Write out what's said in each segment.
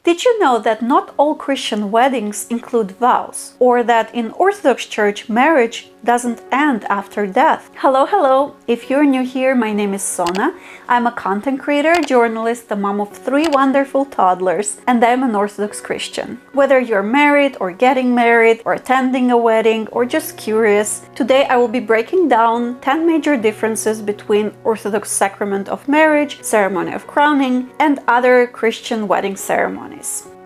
Did you know that not all Christian weddings include vows? Or that in Orthodox Church, marriage doesn't end after death? Hello! If you're new here, my name is Sona. I'm a content creator, journalist, the mom of 3 wonderful toddlers, and I'm an Orthodox Christian. Whether you're married or getting married or attending a wedding or just curious, today I will be breaking down 10 major differences between Orthodox sacrament of marriage, ceremony of crowning, and other Christian wedding ceremonies.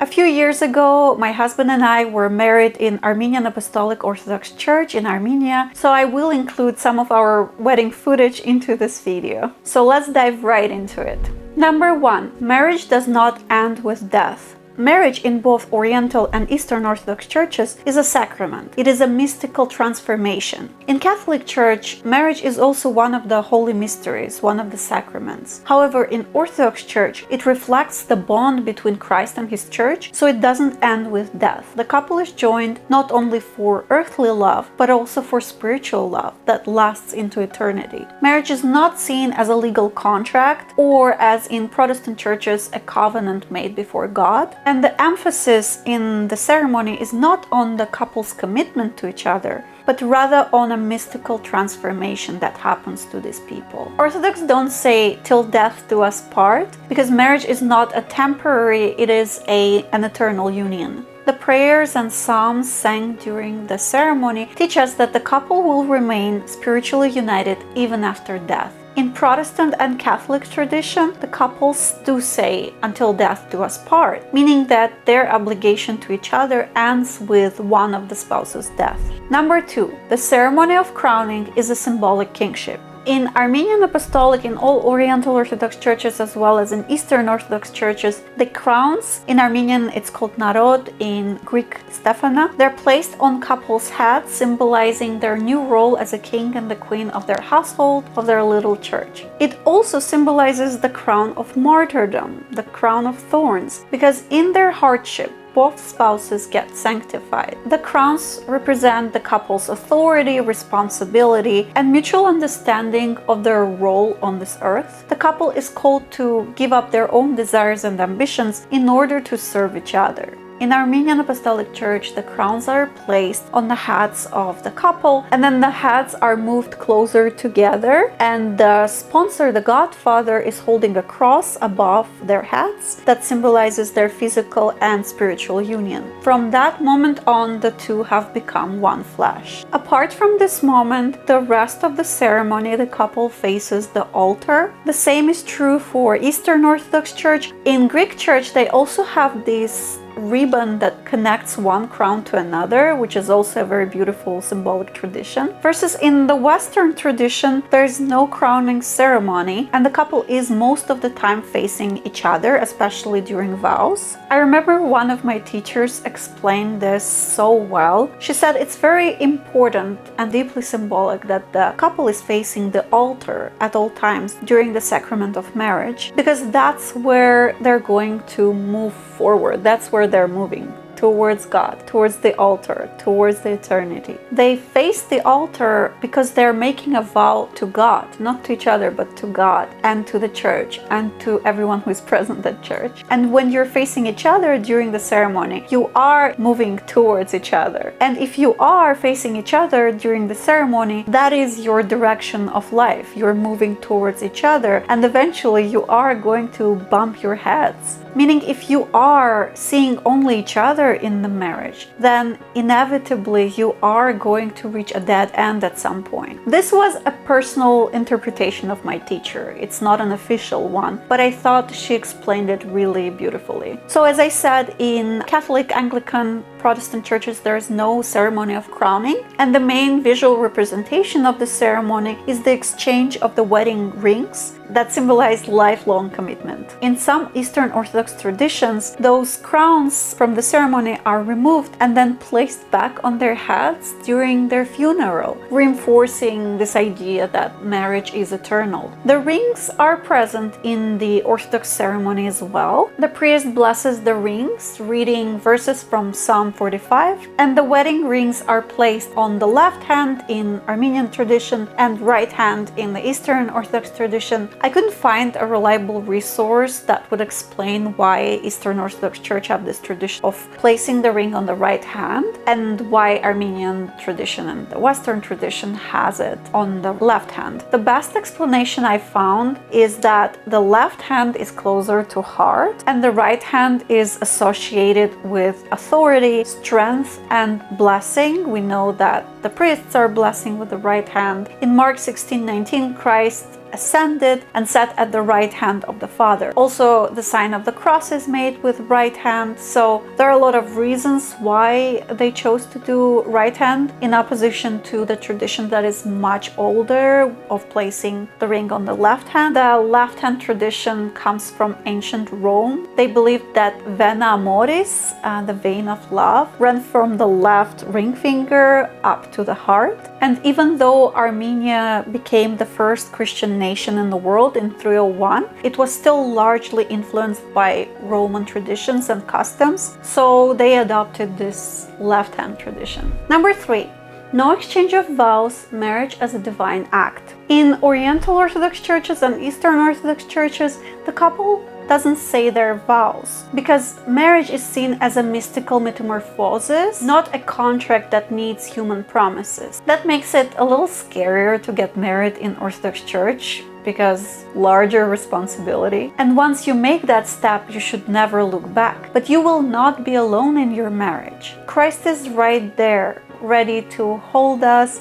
A few years ago, my husband and I were married in Armenian Apostolic Orthodox Church in Armenia, so I will include some of our wedding footage into this video. So let's dive right into it. Number 1. Marriage does not end with death. Marriage in both Oriental and Eastern Orthodox churches is a sacrament. It is a mystical transformation. In Catholic Church, marriage is also one of the holy mysteries, one of the sacraments. However, in Orthodox Church, it reflects the bond between Christ and His Church, so it doesn't end with death. The couple is joined not only for earthly love, but also for spiritual love that lasts into eternity. Marriage is not seen as a legal contract or, as in Protestant churches, a covenant made before God. And the emphasis in the ceremony is not on the couple's commitment to each other, but rather on a mystical transformation that happens to these people. Orthodox don't say "till death do us part," because marriage is not a temporary, it is an eternal union. The prayers and psalms sang during the ceremony teach us that the couple will remain spiritually united even after death. In Protestant and Catholic tradition, the couples do say "until death do us part," meaning that their obligation to each other ends with one of the spouse's death. Number 2. The ceremony of crowning is a symbolic kingship. In Armenian Apostolic, in all Oriental Orthodox churches as well as in Eastern Orthodox churches, the crowns, in Armenian it's called narod, in Greek stephana, they're placed on couples' heads, symbolizing their new role as a king and the queen of their household, of their little church. It also symbolizes the crown of martyrdom, the crown of thorns, because in their hardship, both spouses get sanctified. The crowns represent the couple's authority, responsibility, and mutual understanding of their role on this earth. The couple is called to give up their own desires and ambitions in order to serve each other. In Armenian Apostolic Church, the crowns are placed on the heads of the couple, and then the heads are moved closer together, and the sponsor, the godfather, is holding a cross above their heads that symbolizes their physical and spiritual union. From that moment on, the two have become one flesh. Apart from this moment, the rest of the ceremony, the couple faces the altar. The same is true for Eastern Orthodox Church. In Greek Church, they also have this ribbon that connects one crown to another, which is also a very beautiful symbolic tradition. Versus in the Western tradition, there's no crowning ceremony, and the couple is most of the time facing each other, especially during vows. I remember one of my teachers explained this so well. She said it's very important and deeply symbolic that the couple is facing the altar at all times during the sacrament of marriage, because that's where they're going to move forward. That's where they're moving towards God, towards the altar, towards the eternity. They face the altar because they're making a vow to God, not to each other, but to God and to the church and to everyone who is present at church. And when you're facing each other during the ceremony, you are moving towards each other. And if you are facing each other during the ceremony, that is your direction of life. You're moving towards each other, and eventually you are going to bump your heads. Meaning, if you are seeing only each other in the marriage, then inevitably you are going to reach a dead end at some point. This was a personal interpretation of my teacher. It's not an official one, but I thought she explained it really beautifully. So as I said, in Catholic, Anglican, Protestant churches, there is no ceremony of crowning, and the main visual representation of the ceremony is the exchange of the wedding rings that symbolize lifelong commitment. In some Eastern Orthodox traditions, those crowns from the ceremony are removed and then placed back on their heads during their funeral, reinforcing this idea that marriage is eternal. The rings are present in the Orthodox ceremony as well. The priest blesses the rings, reading verses from Psalm 145, and the wedding rings are placed on the left hand in Armenian tradition and right hand in the Eastern Orthodox tradition. I couldn't find a reliable resource that would explain why Eastern Orthodox Church have this tradition of placing the ring on the right hand and why Armenian tradition and the Western tradition has it on the left hand. The best explanation I found is that the left hand is closer to heart and the right hand is associated with authority, strength, and blessing. We know that the priests are blessing with the right hand. In Mark 16:19, Christ ascended and sat at the right hand of the Father. Also, the sign of the cross is made with right hand. So there are a lot of reasons why they chose to do right hand in opposition to the tradition that is much older of placing the ring on the left hand. The left hand tradition comes from ancient Rome. They believed that vena amoris, the vein of love, ran from the left ring finger up to the heart. And even though Armenia became the first Christian nation in the world in 301, it was still largely influenced by Roman traditions and customs, so they adopted this left-hand tradition. Number 3. No exchange of vows, marriage as a divine act. In Oriental Orthodox churches and Eastern Orthodox churches, the couple doesn't say their vows because marriage is seen as a mystical metamorphosis, not a contract that needs human promises. That makes it a little scarier to get married in Orthodox Church because larger responsibility. And once you make that step, you should never look back. But you will not be alone in your marriage. Christ is right there, ready to hold us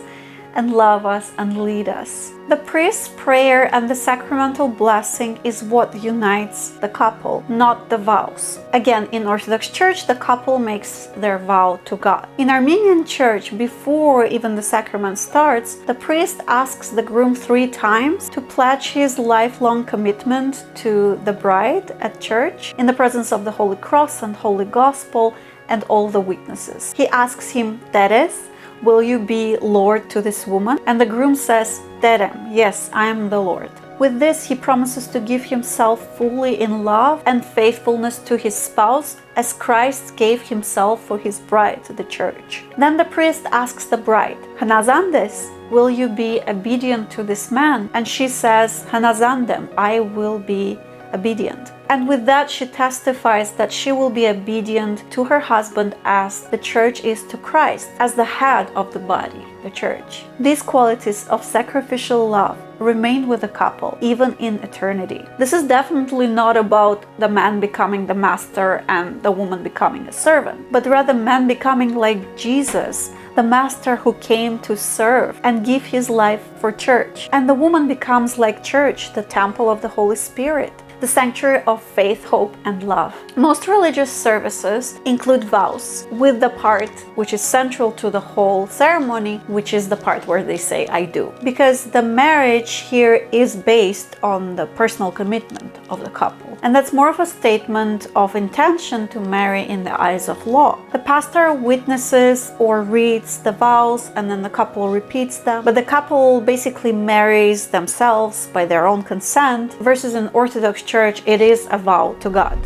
and love us and lead us. The priest's prayer and the sacramental blessing is what unites the couple, not the vows. Again, in Orthodox Church, the couple makes their vow to God. In Armenian Church, before even the sacrament starts, the priest asks the groom 3 times to pledge his lifelong commitment to the bride at church in the presence of the Holy Cross and Holy Gospel and all the witnesses. He asks him, Teres, will you be Lord to this woman? And the groom says, Terem, yes, I am the Lord. With this, he promises to give himself fully in love and faithfulness to his spouse, as Christ gave himself for his bride, the church. Then the priest asks the bride, Hanazandes, will you be obedient to this man? And she says, Hanazandem, I will be obedient. And with that, she testifies that she will be obedient to her husband as the church is to Christ, as the head of the body, the church. These qualities of sacrificial love remain with the couple, even in eternity. This is definitely not about the man becoming the master and the woman becoming a servant, but rather man becoming like Jesus, the master who came to serve and give his life for church. And the woman becomes like church, the temple of the Holy Spirit, the sanctuary of faith, hope, and love. Most religious services include vows, with the part which is central to the whole ceremony, which is the part where they say, I do. Because the marriage here is based on the personal commitment of the couple. And that's more of a statement of intention to marry in the eyes of law. The pastor witnesses or reads the vows and then the couple repeats them. But the couple basically marries themselves by their own consent, versus in Orthodox Church, it is a vow to God.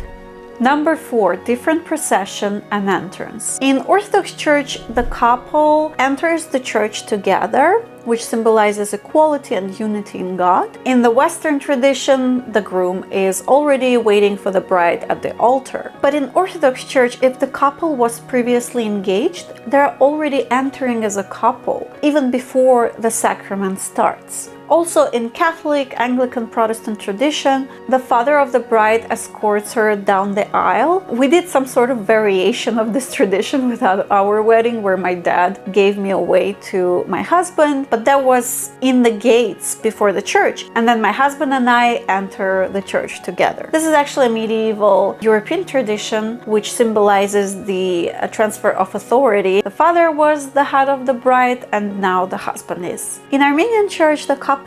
Number 4, different procession and entrance. In Orthodox Church, the couple enters the church together, which symbolizes equality and unity in God. In the Western tradition, the groom is already waiting for the bride at the altar. But in Orthodox Church, if the couple was previously engaged, they're already entering as a couple, even before the sacrament starts. Also, in Catholic, Anglican, Protestant tradition, the father of the bride escorts her down the aisle. We did some sort of variation of this tradition with our wedding, where my dad gave me away to my husband, but that was in the gates before the church. And then my husband and I enter the church together. This is actually a medieval European tradition, which symbolizes the transfer of authority. The father was the head of the bride, and now the husband is. In Armenian Church, the couple,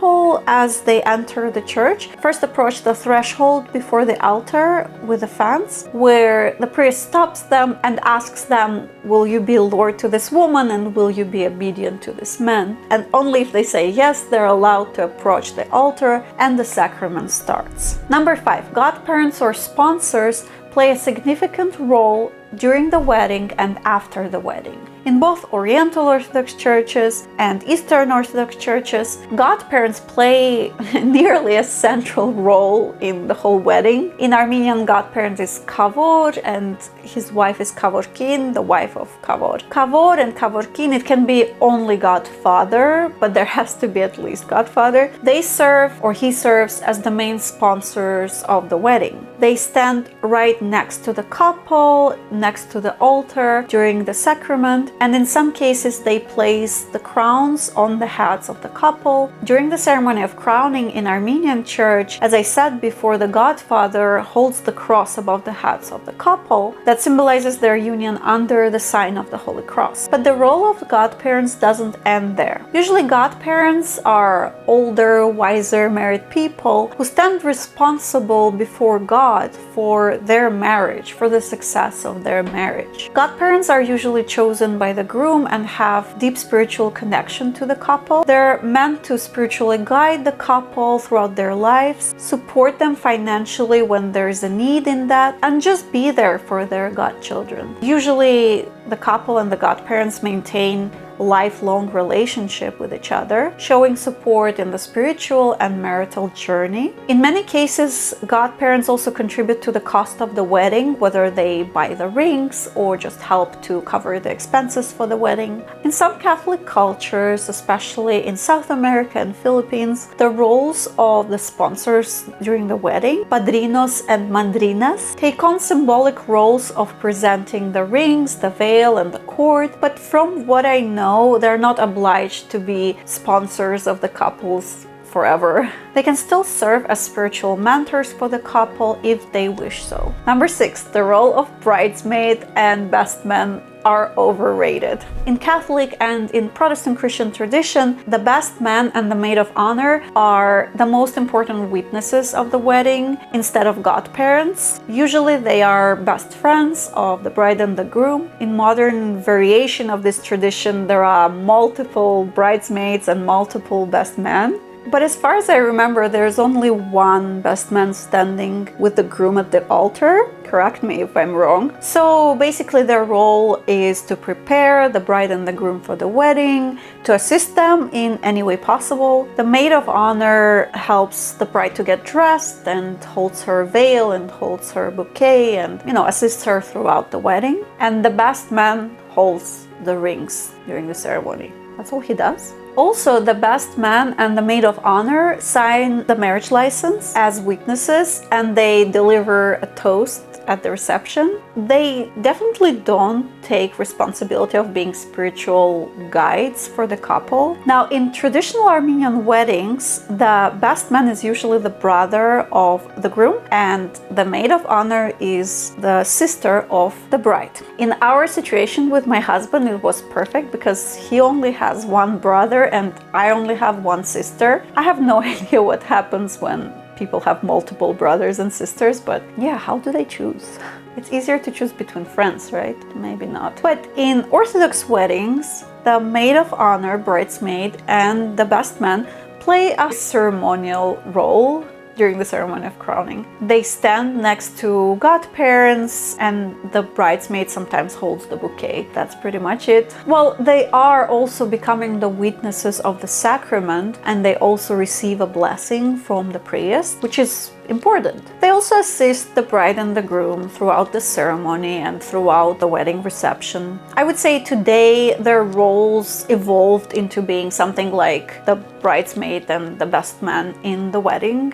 as they enter the church, first approach the threshold before the altar with a fence, where the priest stops them and asks them, will you be Lord to this woman and will you be obedient to this man? And only if they say yes, they're allowed to approach the altar and the sacrament starts. Number 5, godparents or sponsors play a significant role during the wedding and after the wedding. In both Oriental Orthodox churches and Eastern Orthodox churches, godparents play nearly a central role in the whole wedding. In Armenian, godparent is kavod and his wife is kavorkin, the wife of kavod. Kavod and kavorkin, it can be only godfather, but there has to be at least godfather. They serve, or he serves, as the main sponsors of the wedding. They stand right next to the couple, next to the altar during the sacrament, and in some cases they place the crowns on the heads of the couple. During the ceremony of crowning in Armenian Church, as I said before, the godfather holds the cross above the heads of the couple that symbolizes their union under the sign of the Holy Cross. But the role of godparents doesn't end there. Usually godparents are older, wiser, married people who stand responsible before God for their marriage, for the success of their marriage. Godparents are usually chosen by the groom and have deep spiritual connection to the couple. They're meant to spiritually guide the couple throughout their lives, support them financially when there's a need in that, and just be there for their godchildren. Usually the couple and the godparents maintain lifelong relationship with each other, showing support in the spiritual and marital journey. In many cases, godparents also contribute to the cost of the wedding, whether they buy the rings or just help to cover the expenses for the wedding. In some Catholic cultures, especially in South America and Philippines, the roles of the sponsors during the wedding, padrinos and madrinas, take on symbolic roles of presenting the rings, the veil, and the cord. But from what I know, they're not obliged to be sponsors of the couples forever. They can still serve as spiritual mentors for the couple if they wish so. Number 6, the role of bridesmaid and best man are overrated. In Catholic and in Protestant Christian tradition, the best man and the maid of honor are the most important witnesses of the wedding instead of godparents. Usually they are best friends of the bride and the groom. In modern variation of this tradition, there are multiple bridesmaids and multiple best men. But as far as I remember, there's only one best man standing with the groom at the altar. Correct me if I'm wrong. So basically their role is to prepare the bride and the groom for the wedding, to assist them in any way possible. The maid of honor helps the bride to get dressed and holds her veil and holds her bouquet and, assists her throughout the wedding. And the best man holds the rings during the ceremony. That's all he does. Also, the best man and the maid of honor sign the marriage license as witnesses, and they deliver a toast at the reception. They definitely don't take responsibility of being spiritual guides for the couple. Now, in traditional Armenian weddings, the best man is usually the brother of the groom, and the maid of honor is the sister of the bride. In our situation with my husband, it was perfect because he only has one brother and I only have one sister. I have no idea what happens when people have multiple brothers and sisters, but yeah, how do they choose? It's easier to choose between friends, right? Maybe not. But in Orthodox weddings, the maid of honor, bridesmaid, and the best man play a ceremonial role during the ceremony of crowning. They stand next to godparents and the bridesmaid sometimes holds the bouquet. That's pretty much it. Well, they are also becoming the witnesses of the sacrament, and they also receive a blessing from the priest, which is important. They also assist the bride and the groom throughout the ceremony and throughout the wedding reception. I would say today their roles evolved into being something like the bridesmaid and the best man in the wedding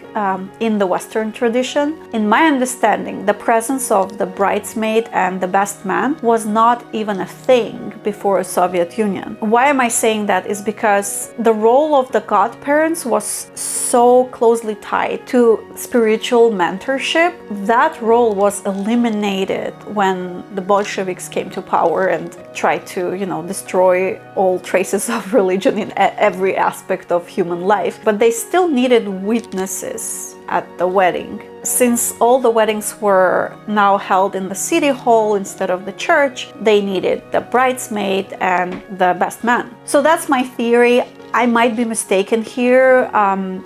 in the Western tradition. In my understanding, the presence of the bridesmaid and the best man was not even a thing before the Soviet Union. Why am I saying that? Is because the role of the godparents was so closely tied to spiritual mentorship. That role was eliminated when the Bolsheviks came to power and tried to, destroy all traces of religion in every aspect of human life. But they still needed witnesses at the wedding. Since all the weddings were now held in the city hall instead of the church, they needed the bridesmaid and the best man. So that's my theory. I might be mistaken here.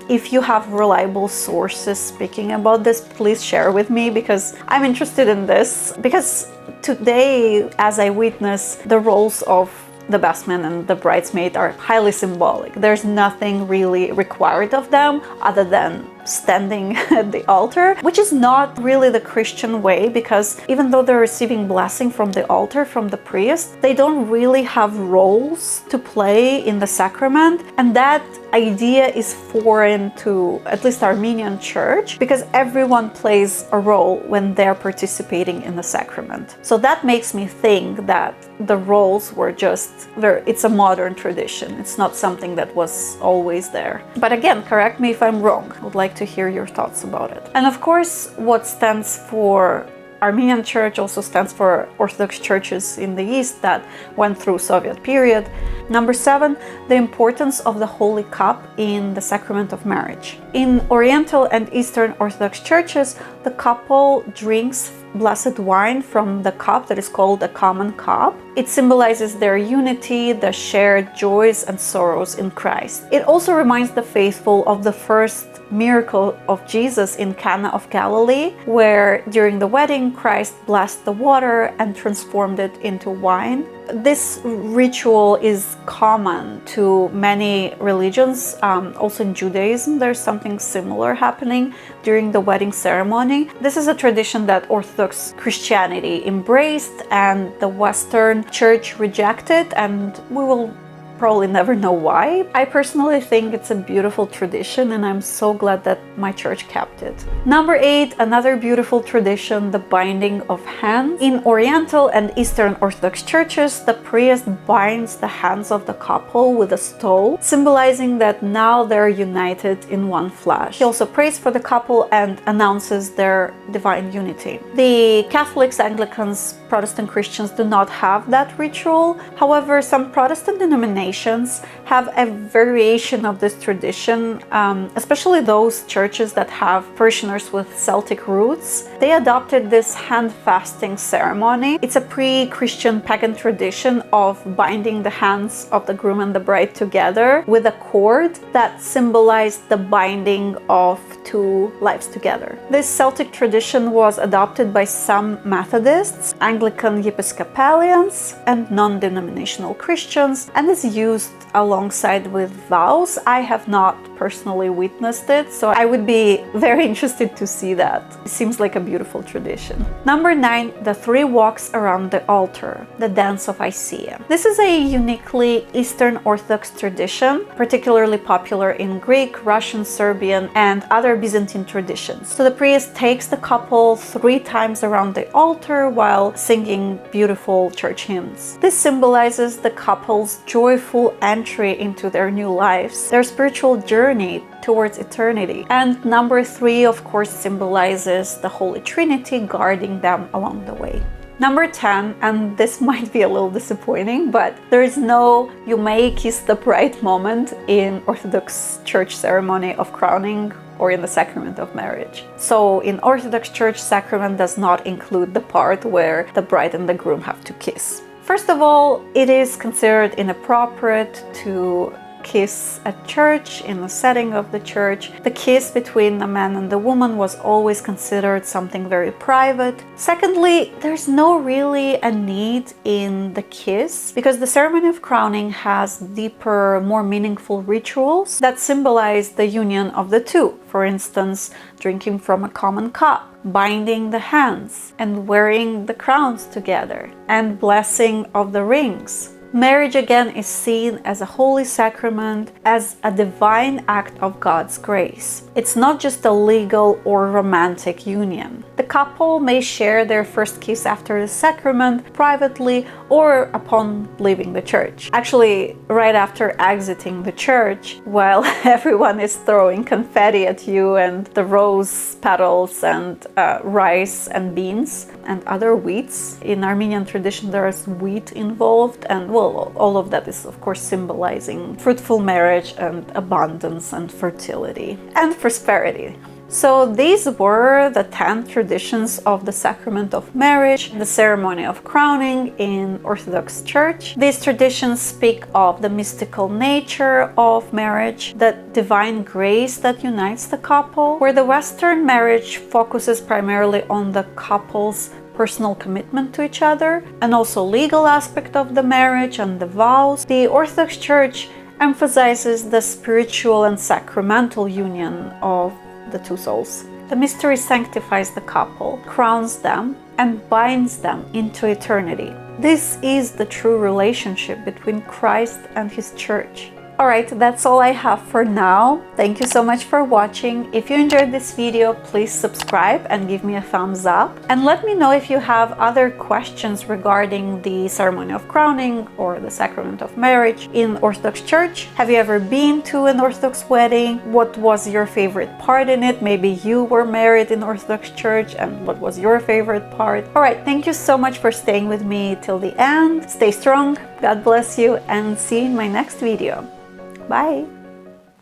If you have reliable sources speaking about this, please share with me, because I'm interested in this. Because today, as I witness, the roles of the best man and the bridesmaid are highly symbolic. There's nothing really required of them other than standing at the altar, which is not really the Christian way, because even though they're receiving blessing from the altar, from the priest, they don't really have roles to play in the sacrament. And that idea is foreign to at least Armenian Church, because everyone plays a role when they're participating in the sacrament. So that makes me think that the roles were just there. It's a modern tradition. It's not something that was always there. But again, correct me if I'm wrong. I would like to hear your thoughts about it. And of course, what stands for Armenian Church also stands for Orthodox churches in the East that went through Soviet period. Number 7, the importance of the Holy Cup in the sacrament of marriage. In Oriental and Eastern Orthodox churches, the couple drinks blessed wine from the cup that is called a common cup. It symbolizes their unity, the shared joys and sorrows in Christ. It also reminds the faithful of the first miracle of Jesus in Cana of Galilee, where during the wedding Christ blessed the water and transformed it into wine. This ritual is common to many religions. Also in Judaism, there's something similar happening during the wedding ceremony. This is a tradition that Orthodox Christianity embraced and the Western Church rejected, and we will probably never know why. I personally think it's a beautiful tradition, and I'm so glad that my church kept it. Number 8, another beautiful tradition, the binding of hands. In Oriental and Eastern Orthodox churches, the priest binds the hands of the couple with a stole, symbolizing that now they're united in one flesh. He also prays for the couple and announces their divine unity. The Catholics, Anglicans, Protestant Christians do not have that ritual. However, some Protestant denominations have a variation of this tradition, especially those churches that have parishioners with Celtic roots. They adopted this hand fasting ceremony. It's a pre-Christian pagan tradition of binding the hands of the groom and the bride together with a cord that symbolized the binding of two lives together. This Celtic tradition was adopted by some Methodists, Anglican Episcopalians, and non-denominational Christians, and is used alongside with vows. I have not personally witnessed it, so I would be very interested to see that. It seems like a beautiful tradition. Number 9, the 3 walks around the altar, the dance of Isaiah. This is a uniquely Eastern Orthodox tradition, particularly popular in Greek, Russian, Serbian, and other Byzantine traditions. So the priest takes the couple 3 times around the altar while singing beautiful church hymns. This symbolizes the couple's joyful entry into their new lives, their spiritual journey towards eternity. And number 3, of course, symbolizes the Holy Trinity guarding them along the way. Number 10, and this might be a little disappointing, but there is no "you may kiss the bride" moment in Orthodox Church ceremony of crowning or in the sacrament of marriage. So in Orthodox Church, sacrament does not include the part where the bride and the groom have to kiss. First of all, it is considered inappropriate to kiss at church, in the setting of the church. The kiss between the man and the woman was always considered something very private. Secondly, there's no really a need in the kiss, because the ceremony of crowning has deeper, more meaningful rituals that symbolize the union of the two. For instance, drinking from a common cup, binding the hands, and wearing the crowns together, and blessing of the rings. Marriage again is seen as a holy sacrament, as a divine act of God's grace. It's not just a legal or romantic union. The couple may share their first kiss after the sacrament privately or upon leaving the church. Actually, right after exiting the church, while everyone is throwing confetti at you and the rose petals and rice and beans and other wheats. In Armenian tradition, there is wheat involved, and well, all of that is of course symbolizing fruitful marriage and abundance and fertility and prosperity. So these were the 10 traditions of the sacrament of marriage, the ceremony of crowning in Orthodox Church. These traditions speak of the mystical nature of marriage, the divine grace that unites the couple, where the Western marriage focuses primarily on the couple's personal commitment to each other, and also legal aspect of the marriage and the vows. The Orthodox Church emphasizes the spiritual and sacramental union of the two souls. The mystery sanctifies the couple, crowns them, and binds them into eternity. This is the true relationship between Christ and His Church. Alright, that's all I have for now. Thank you so much for watching. If you enjoyed this video, please subscribe and give me a thumbs up. And let me know if you have other questions regarding the ceremony of crowning or the sacrament of marriage in Orthodox Church. Have you ever been to an Orthodox wedding? What was your favorite part in it? Maybe you were married in Orthodox Church, and what was your favorite part? Alright, thank you so much for staying with me till the end. Stay strong, God bless you, and see you in my next video. Bye!